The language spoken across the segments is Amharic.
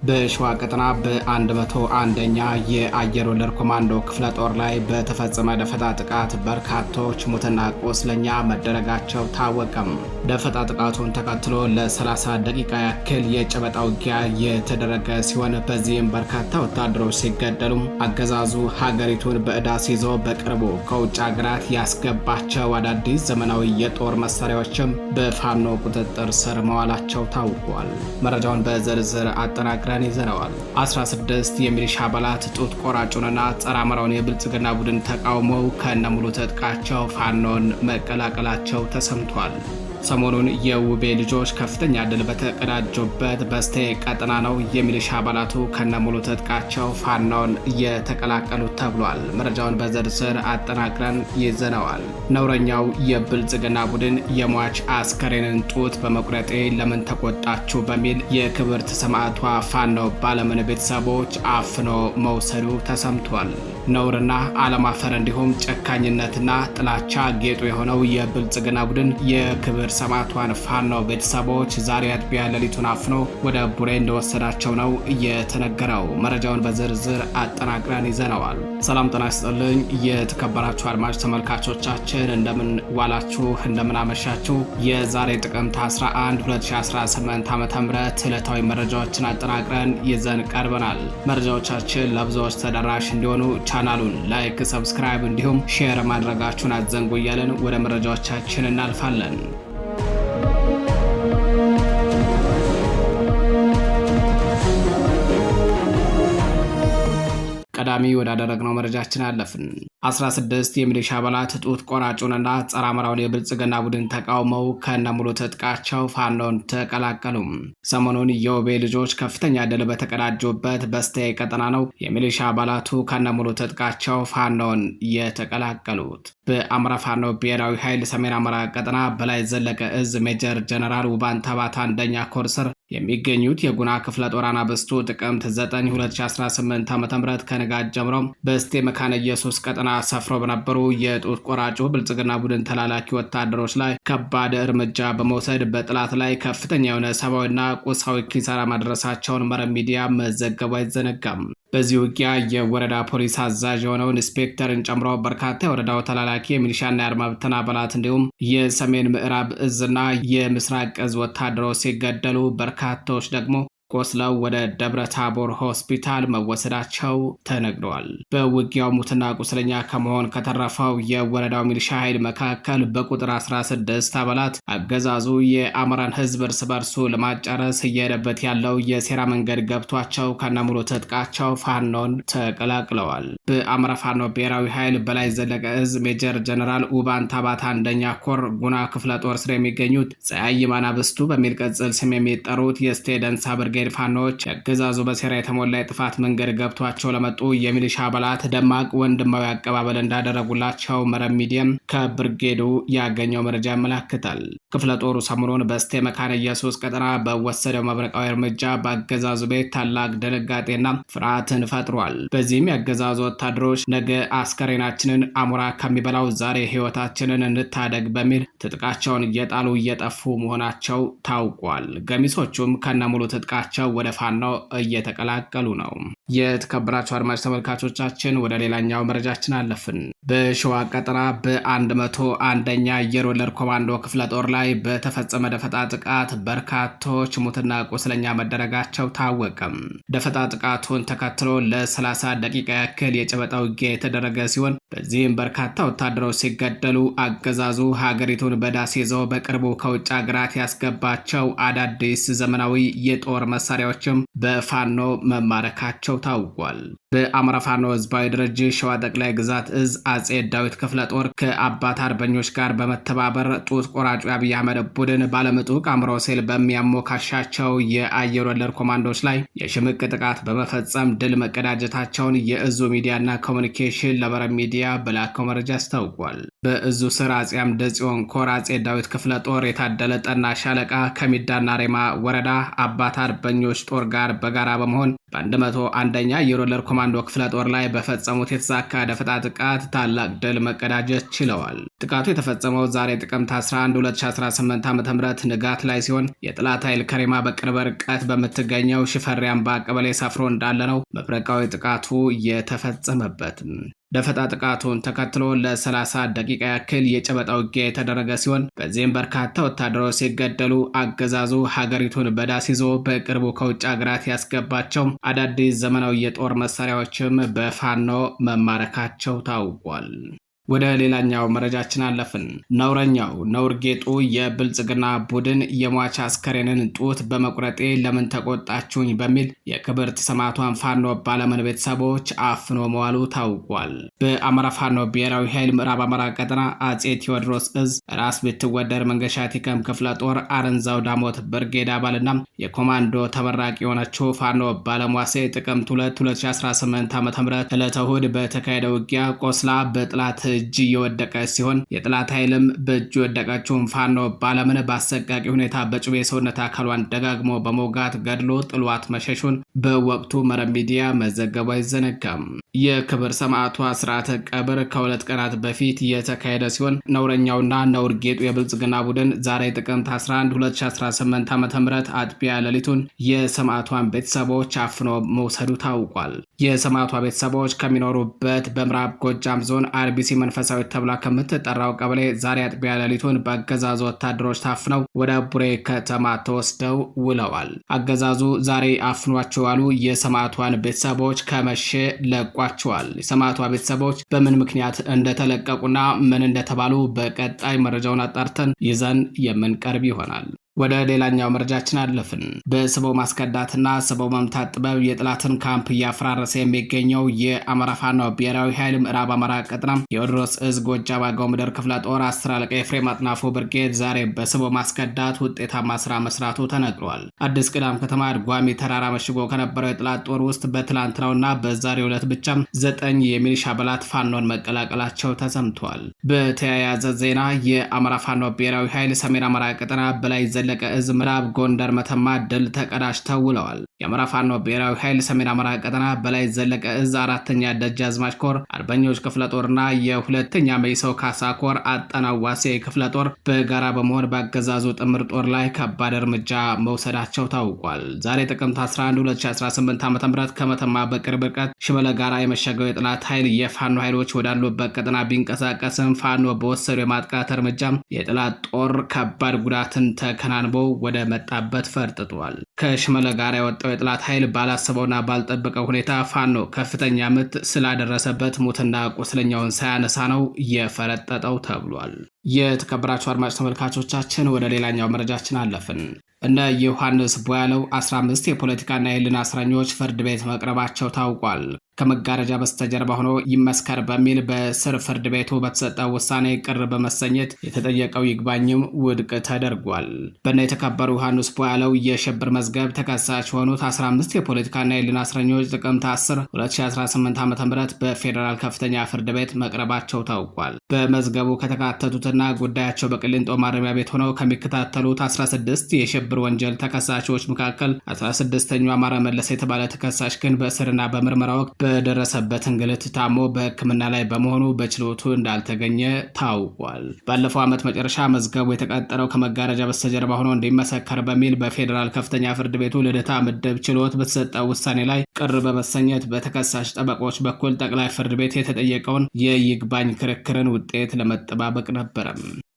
በሸዋ ቀጠና በ101ኛ የአየር ወለድ ኮማንዶ ክፍለ ጦር ላይ በተፈጸመ ደፈጣ ጥቃት በርካቶች ሙትና ቁስለኛ መደረጋቸው ታወቀም። ደፈጣ ጥቃቱን ተከትሎ ለ30 ደቂቃ ያክል የጨበጣ ውጊያ የተደረገ ሲሆን በዚህም በርካታ ወታደሮች ሲገደሉ አገዛዙ ሀገሪቱን በዕዳስ ይዞ በቅርቡ ከውጭ ሀገራት ያስገባቸው አዳዲስ ዘመናዊ የጦር መሳሪያዎችም በፋኖ ቁጥጥር ስር መዋላቸው ታውቋል። መረጃውን በዝርዝር አጠናቅረን ይዘነዋል። 16 የሚሊሻ አባላት ጡት ቆራጩንና ጸረ አማራውን የብልጽግና ቡድን ተቃውመው ከነሙሉ ትጥቃቸው ፋኖን መቀላቀላቸው ተሰምቷል። ሰሞኑን የውቤ ልጆች ከፍተኛ ድል በተቀዳጁበት በስቴ ቀጠና ነው የሚሊሻ አባላቱ ከነሙሉ ትጥቃቸው ፋኖን እየተቀላቀሉት ተብሏል። መረጃውን በዝርዝር አጠናቅረን ይዘነዋል። ነውረኛው የብልጽግና ቡድን የሟች አስከሬንን ጡት በመቁረጤ ለምን ተቆጣችሁ በሚል የክብርት ሰማዕቷ ፋኖ ባለምን ቤተሰቦች አፍኖ መውሰዱ ተሰምቷል። ነውርና አለማፈር እንዲሁም ጨካኝነትና ጥላቻ ጌጡ የሆነው የብልጽግና ቡድን የክብር ሰማዕቷን ፋኖ ቤተሰቦች ዛሬ አጥቢያ ሌሊቱን አፍኖ ወደ ቡሬ እንደወሰዳቸው ነው የተነገረው። መረጃውን በዝርዝር አጠናቅረን ይዘነዋል። ሰላም ጤና ይስጥልኝ የተከበራችሁ አድማጭ ተመልካቾቻችን፣ እንደምን ዋላችሁ፣ እንደምን አመሻችሁ። የዛሬ ጥቅምት 11 2018 ዓ.ም ዕለታዊ መረጃዎችን አጠናቅረን ይዘን ቀርበናል። መረጃዎቻችን ለብዙዎች ተደራሽ እንዲሆኑ ቻናሉን ላይክ፣ ሰብስክራይብ እንዲሁም ሼር ማድረጋችሁን አትዘንጉ እያለን ወደ መረጃዎቻችን እናልፋለን። ቀዳሚ ወዳደረግነው መረጃችን አለፍን። 16 የሚሊሻ አባላት ጡት ቆራጩንና ጸረ አማራውን የብልጽግና ቡድን ተቃውመው ከነሙሉ ትጥቃቸው ፋኖን ተቀላቀሉ። ሰሞኑን የውቤ ልጆች ከፍተኛ ድል በተቀዳጁበት በስቴ ቀጠና ነው የሚሊሻ አባላቱ ከነሙሉ ትጥቃቸው ፋኖን የተቀላቀሉት። በአማራ ፋኖ ብሔራዊ ኃይል ሰሜን አማራ ቀጠና በላይ ዘለቀ እዝ ሜጀር ጀነራል ውባንታ ባታ አንደኛ ኮር ስር የሚገኙት የጉና ክፍለ ጦር አናብስቱ ጥቅምት 9 2018 ዓ.ም ከንጋት ጀምሮ በስቴ መካነ ኢየሱስ ቀጠና ሰፍሮ በነበሩ የጡት ቆራጩ ብልጽግና ቡድን ተላላኪ ወታደሮች ላይ ከባድ እርምጃ በመውሰድ በጥላት ላይ ከፍተኛ የሆነ ሰብአዊና ቁሳዊ ኪሳራ ማድረሳቸውን መረብ ሚዲያ መዘገቡ አይዘነጋም። በዚህ ውጊያ የወረዳ ፖሊስ አዛዥ የሆነውን ኢንስፔክተርን ጨምሮ በርካታ የወረዳው ተላላኪ የሚሊሻና የአድማ ብተና አባላት እንዲሁም የሰሜን ምዕራብ እዝና የምስራቅ እዝ ወታደሮች ሲገደሉ በርካታዎች ደግሞ ቆስለው ወደ ደብረ ታቦር ሆስፒታል መወሰዳቸው ተነግረዋል። በውጊያው ሙትና ቁስለኛ ከመሆን ከተረፈው የወረዳው ሚሊሻ ኃይል መካከል በቁጥር 16 አባላት አገዛዙ የአማራን ሕዝብ እርስ በርሱ ለማጫረስ እየሄደበት ያለው የሴራ መንገድ ገብቷቸው ከነሙሉ ትጥቃቸው ፋኖን ተቀላቅለዋል። በአማራ ፋኖ ብሔራዊ ኃይል በላይ ዘለቀ እዝ ሜጀር ጀነራል ውባንታ ባታ አንደኛ ኮር ጉና ክፍለ ጦር ስር የሚገኙት ፀያይ አናብስቱ በሚል ቅጽል ስም የሚጠሩት የስቴ ደንሳ ብርጌድ ፋኖች አገዛዙ በሴራ የተሞላ የጥፋት መንገድ ገብቷቸው ለመጡ የሚሊሻ አባላት ደማቅ ወንድማዊ አቀባበል እንዳደረጉላቸው መረብ ሚዲያም ከብርጌዱ ያገኘው መረጃ ያመላክታል። ክፍለ ጦሩ ሰሞኑን በስቴ መካነ ኢየሱስ ቀጠና በወሰደው መብረቃዊ እርምጃ በአገዛዙ ቤት ታላቅ ድንጋጤና ፍርሃትን ፈጥሯል። በዚህም የአገዛዙ ወታደሮች ነገ አስከሬናችንን አሞራ ከሚበላው ዛሬ ህይወታችንን እንታደግ በሚል ትጥቃቸውን እየጣሉ እየጠፉ መሆናቸው ታውቋል። ገሚሶቹም ከነሙሉ ትጥቃቸው ወደ ፋኖ እየተቀላቀሉ ነው። የተከበራችሁ አድማጭ ተመልካቾቻችን ወደ ሌላኛው መረጃችን አለፍን። በሸዋ ቀጠና በ101ኛ አየር ወለድ ኮማንዶ ክፍለ ጦር ላይ በተፈጸመ ደፈጣ ጥቃት በርካቶች ሙትና ቁስለኛ መደረጋቸው ታወቀም። ደፈጣ ጥቃቱን ተከትሎ ለ30 ደቂቃ ያክል የጨበጣ ውጊያ የተደረገ ሲሆን በዚህም በርካታ ወታደሮች ሲገደሉ አገዛዙ ሀገሪቱን በዳስ ይዞ በቅርቡ ከውጭ ሀገራት ያስገባቸው አዳዲስ ዘመናዊ የጦር መሳሪያዎችም በፋኖ መማረካቸው ታውቋል። በአማራ ፋኖ ህዝባዊ ድርጅት ሸዋ ጠቅላይ ግዛት እዝ አጼ ዳዊት ክፍለ ጦር ከአባት አርበኞች ጋር በመተባበር ጡት ቆራጩ የአብይ አህመድ ቡድን ባለምጡቅ አእምሮ ሴል በሚያሞካሻቸው የአየር ወለድ ኮማንዶች ላይ የሽምቅ ጥቃት በመፈጸም ድል መቀዳጀታቸውን የእዙ ሚዲያና ኮሚኒኬሽን ለመረብ ሚዲያ በላከው መረጃ አስታውቋል። በእዙ ስር አጼ አምደ ጽዮን ኮር አጼ ዳዊት ክፍለ ጦር የታደለ ጠና ሻለቃ ከሚዳና ሬማ ወረዳ አባት አርበኞች ጦር ጋር በጋራ በመሆን በ101ኛ የሮለር ኮማንዶ ክፍለ ጦር ላይ በፈጸሙት የተሳካ ደፈጣ ጥቃት ታላቅ ድል መቀዳጀት ችለዋል። ጥቃቱ የተፈጸመው ዛሬ ጥቅምት 11 2018 ዓ.ም ንጋት ላይ ሲሆን የጠላት ኃይል ከሬማ በቅርብ ርቀት በምትገኘው ሽፈሪ አምባ ቀበሌ ሰፍሮ እንዳለ ነው መብረቃዊ ጥቃቱ የተፈጸመበት። ደፈጣ ጥቃቱን ተከትሎ ለ30 ደቂቃ ያክል የጨበጣ ውጊያ የተደረገ ሲሆን በዚህም በርካታ ወታደሮች ሲገደሉ አገዛዙ ሀገሪቱን በዳስ ይዞ በቅርቡ ከውጭ ሀገራት ያስገባቸው አዳዲስ ዘመናዊ የጦር መሳሪያዎችም በፋኖ መማረካቸው ታውቋል። ወደ ሌላኛው መረጃችን አለፍን። ነውረኛው ነውር ጌጡ የብልጽግና ቡድን የሟች አስከሬንን ጡት በመቁረጤ ለምን ተቆጣችሁኝ በሚል የክብርት ሰማዕቷን ፋኖ ባለመን ቤተሰቦች አፍኖ መዋሉ ታውቋል። በአማራ ፋኖ ብሔራዊ ኃይል ምዕራብ አማራ ቀጠና አጼ ቴዎድሮስ እዝ ራስ ብትወደድ መንገሻ ቲከም ክፍለ ጦር አረንዛው ዳሞት ብርጌድ አባልና የኮማንዶ ተመራቂ የሆነችው ፋኖ ባለሟሴ ጥቅምት 2 2018 ዓ.ም ዕለተ እሁድ በተካሄደ ውጊያ ቆስላ በጥላት እጅ የወደቀች ሲሆን የጥላት ኃይልም በእጁ የወደቀችውን ፋኖ ባለምን በአሰቃቂ ሁኔታ በጩቤ ሰውነት አካሏን ደጋግሞ በመውጋት ገድሎ ጥሏት መሸሹን በወቅቱ መረብ ሚዲያ መዘገቡ አይዘነጋም። የክብር ሰማዕቷ ስርዓተ ቀብር ከ2 ቀናት በፊት የተካሄደ ሲሆን ነውረኛውና ነውር ጌጡ የብልጽግና ቡድን ዛሬ ጥቅምት 11 2018 ዓ.ም አጥቢያ ሌሊቱን የሰማዕቷን ቤተሰቦች አፍኖ መውሰዱ ታውቋል። የሰማዕቷ ቤተሰቦች ከሚኖሩበት በምዕራብ ጎጃም ዞን አርቢሲ መንፈሳዊት ተብላ ከምትጠራው ቀበሌ ዛሬ አጥቢያ ሌሊቱን በአገዛዙ ወታደሮች ታፍነው ወደ ቡሬ ከተማ ተወስደው ውለዋል። አገዛዙ ዛሬ አፍኗቸው ያሉ የሰማዕቷን ቤተሰቦች ከመሸ ለቋቸዋል። የሰማዕቷ ቤተሰቦች በምን ምክንያት እንደተለቀቁና ምን እንደተባሉ በቀጣይ መረጃውን አጣርተን ይዘን የምንቀርብ ይሆናል። ወደ ሌላኛው መረጃችን አለፍን። በስቦ ማስከዳትና ስቦ መምታት ጥበብ የጥላትን ካምፕ እያፈራረሰ የሚገኘው የአማራ ፋኖ ብሔራዊ ኃይል ምዕራብ አማራ ቀጠና ቴዎድሮስ እዝ ጎጃም አገው ምድር ክፍለ ጦር 10 አለቃ ኤፍሬም አጥናፉ ብርጌድ ዛሬ በስቦ ማስከዳት ውጤታማ ስራ መስራቱ ተነግሯል። አዲስ ቅዳም ከተማ አድጓሚ ተራራ መሽጎ ከነበረው የጥላት ጦር ውስጥ በትላንትናውና በዛሬው ዕለት ብቻ 9 የሚሊሻ አባላት ፋኖን መቀላቀላቸው ተሰምቷል። በተያያዘ ዜና የአማራ ፋኖ ብሔራዊ ኃይል ሰሜን አማራ ቀጠና በላይ ዘለቀ እዝ ምዕራብ ጎንደር መተማ ድል ተቀዳጅተው ውለዋል። የአማራ ፋኖ ብሔራዊ ኃይል ሰሜን አማራ ቀጠና በላይ ዘለቀ እዝ 4ኛ ደጃዝማች ኮር አርበኞች ክፍለ ጦርና የ2ኛ መይሰው ካሳ ኮር አጠናዋሴ ክፍለ ጦር በጋራ በመሆን በአገዛዙ ጥምር ጦር ላይ ከባድ እርምጃ መውሰዳቸው ታውቋል። ዛሬ ጥቅምት 11 2018 ዓ.ም ከመተማ በቅርብ ርቀት ሽመለ ጋራ የመሸገው የጥላት ኃይል የፋኖ ኃይሎች ወዳሉበት ቀጠና ቢንቀሳቀስም ፋኖ በወሰዱ የማጥቃት እርምጃ የጥላት ጦር ከባድ ጉዳትን ተከናንበው ወደ መጣበት ፈርጥጧል። ከሽመለ ጋራ የወጣው የጥላት ኃይል ባላሰበውና ባልጠበቀው ሁኔታ ፋኖ ከፍተኛ ምት ስላደረሰበት ሙትና ቁስለኛውን ሳያነሳ ነው የፈረጠጠው ተብሏል። የተከበራችሁ አድማጭ ተመልካቾቻችን ወደ ሌላኛው መረጃችን አለፍን። እነ ዮሐንስ ቦያለው 15 የፖለቲካና የህሊና እስረኞች ፍርድ ቤት መቅረባቸው ታውቋል። ከመጋረጃ በስተጀርባ ሆኖ ይመስከር በሚል በስር ፍርድ ቤቱ በተሰጠው ውሳኔ ቅር በመሰኘት የተጠየቀው ይግባኝም ውድቅ ተደርጓል። በእነ የተከበሩ ዮሐንስ ቦያለው የሽብር መዝገብ ተከሳሽ የሆኑት 15 የፖለቲካና የህሊና እስረኞች ጥቅምት 10 2018 ዓ.ም በፌዴራል ከፍተኛ ፍርድ ቤት መቅረባቸው ታውቋል። በመዝገቡ ከተካተቱትና ጉዳያቸው በቅሊንጦ ማረሚያ ቤት ሆነው ከሚከታተሉት 16 የሽብር ወንጀል ተከሳሾች መካከል 16ኛው አማራ መለሰ የተባለ ተከሳሽ ግን በእስርና በምርመራ ወቅት በደረሰበት እንግልት ታሞ በሕክምና ላይ በመሆኑ በችሎቱ እንዳልተገኘ ታውቋል። ባለፈው ዓመት መጨረሻ መዝገቡ የተቀጠረው ከመጋረጃ በስተጀርባ ሆኖ እንዲመሰከር በሚል በፌዴራል ከፍተኛ ፍርድ ቤቱ ልደታ ምድብ ችሎት በተሰጠው ውሳኔ ላይ ቅር በመሰኘት በተከሳሽ ጠበቆች በኩል ጠቅላይ ፍርድ ቤት የተጠየቀውን የይግባኝ ክርክርን ውጤት ለመጠባበቅ ነበረ።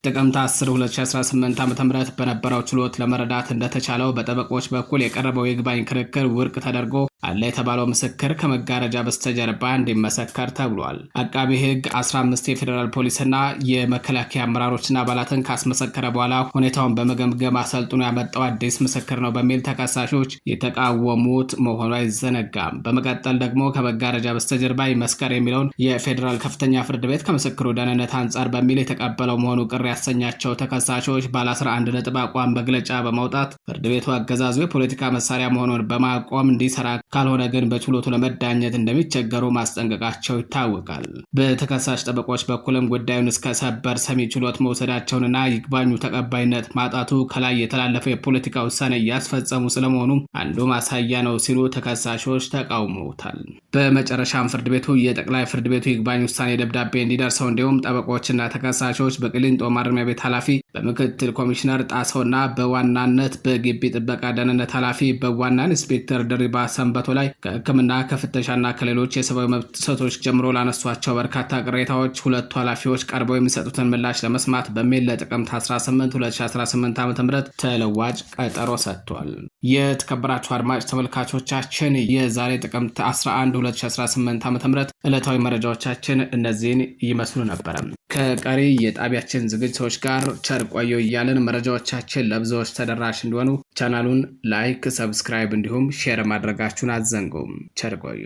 ጥቅምት 10 2018 ዓ.ም በነበረው ችሎት ለመረዳት እንደተቻለው በጠበቆች በኩል የቀረበው የይግባኝ ክርክር ውድቅ ተደርጎ አለ የተባለው ምስክር ከመጋረጃ በስተጀርባ እንዲመሰከር ተብሏል። አቃቢ ሕግ 15 የፌዴራል ፖሊስና የመከላከያ አመራሮችና አባላትን ካስመሰከረ በኋላ ሁኔታውን በመገምገም አሰልጥኖ ያመጣው አዲስ ምስክር ነው በሚል ተከሳሾች የተቃወሙት መሆኑ አይዘነጋም። በመቀጠል ደግሞ ከመጋረጃ በስተጀርባ ይመስከር የሚለውን የፌዴራል ከፍተኛ ፍርድ ቤት ከምስክሩ ደህንነት አንጻር በሚል የተቀበለው መሆኑ ቅር ያሰኛቸው ተከሳሾች ባለ 11 ነጥብ አቋም መግለጫ በማውጣት ፍርድ ቤቱ አገዛዙ የፖለቲካ መሳሪያ መሆኑን በማቆም እንዲሰራ ካልሆነ ግን በችሎቱ ለመዳኘት እንደሚቸገሩ ማስጠንቀቃቸው ይታወቃል። በተከሳሽ ጠበቆች በኩልም ጉዳዩን እስከ ሰበር ሰሚ ችሎት መውሰዳቸውንና ይግባኙ ተቀባይነት ማጣቱ ከላይ የተላለፈው የፖለቲካ ውሳኔ እያስፈጸሙ ስለመሆኑ አንዱ ማሳያ ነው ሲሉ ተከሳሾች ተቃውመውታል። በመጨረሻም ፍርድ ቤቱ የጠቅላይ ፍርድ ቤቱ ይግባኝ ውሳኔ ደብዳቤ እንዲደርሰው እንዲሁም ጠበቆችና ተከሳሾች በቅሊንጦ ማረሚያ ቤት ኃላፊ በምክትል ኮሚሽነር ጣሰውና በዋናነት በግቢ ጥበቃ ደህንነት ኃላፊ በዋና ኢንስፔክተር ድሪባ ሰንበቶ ላይ ከሕክምና ከፍተሻና ከሌሎች የሰብአዊ መብት ጥሰቶች ጀምሮ ላነሷቸው በርካታ ቅሬታዎች ሁለቱ ኃላፊዎች ቀርበው የሚሰጡትን ምላሽ ለመስማት በሚል ለጥቅምት 18 2018 ዓ.ም ተለዋጭ ቀጠሮ ሰጥቷል። የተከበራችሁ አድማጭ ተመልካቾቻችን የዛሬ ጥቅምት 11 2018 ዓ.ም ዕለታዊ መረጃዎቻችን እነዚህን ይመስሉ ነበረ። ከቀሪ የጣቢያችን ዝግጅቶች ጋር ቸር ቆዩ እያልን መረጃዎቻችን ለብዙዎች ተደራሽ እንዲሆኑ ቻናሉን ላይክ፣ ሰብስክራይብ እንዲሁም ሼር ማድረጋችሁን አትዘንጉም። ቸር ቆዩ።